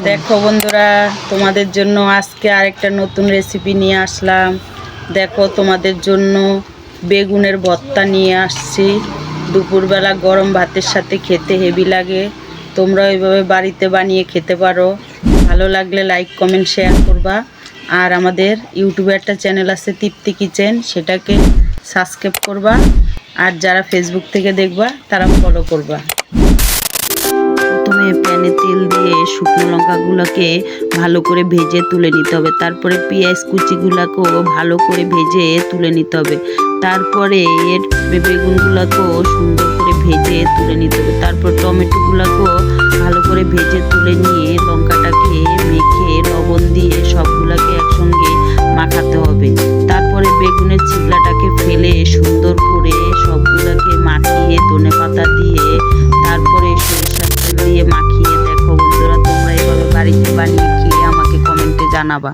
দেখো বন্ধুরা, তোমাদের জন্য আজকে আরেকটা নতুন রেসিপি নিয়ে আসলাম। দেখো, তোমাদের জন্য বেগুনের ভর্তা নিয়ে আসছি। দুপুরবেলা গরম ভাতের সাথে খেতে হেভি লাগে। তোমরা ওইভাবে বাড়িতে বানিয়ে খেতে পারো। ভালো লাগলে লাইক কমেন্ট শেয়ার করবা। আর আমাদের ইউটিউবে একটা চ্যানেল আছে তৃপ্তি কিচেন, সেটাকে সাবস্ক্রাইব করবা। আর যারা ফেসবুক থেকে দেখবা তারা ফলো করবা। প্রথমে প্যানে তেল দিয়ে শুকনো লঙ্কাগুলোকে ভালো করে ভেজে তুলে নিতে হবে। তারপরে পেঁয়াজ কুচিগুলোকেও ভালো করে ভেজে তুলে নিতে হবে। তারপরে এর বেগুনগুলোকেও সুন্দর করে ভেজে তুলে নিতে হবে। তারপর টমেটোগুলোকেও ভালো করে ভেজে তুলে নিয়ে লঙ্কাটাকে মেখে লবণ দিয়ে সবগুলোকে একসঙ্গে মাখাতে হবে। তারপরে বেগুনের ছিবলাটাকে ফেলে সুন্দর করে সবগুলোকে মাখিয়ে ধনেপাতা দিয়ে তারপরে সরিষার তেল দিয়ে মাখিয়ে দেখো বন্ধুরা, তোমরা এভাবে বাড়িতে বানিয়ে খেয়ে আমাকে কমেন্টে জানাবা।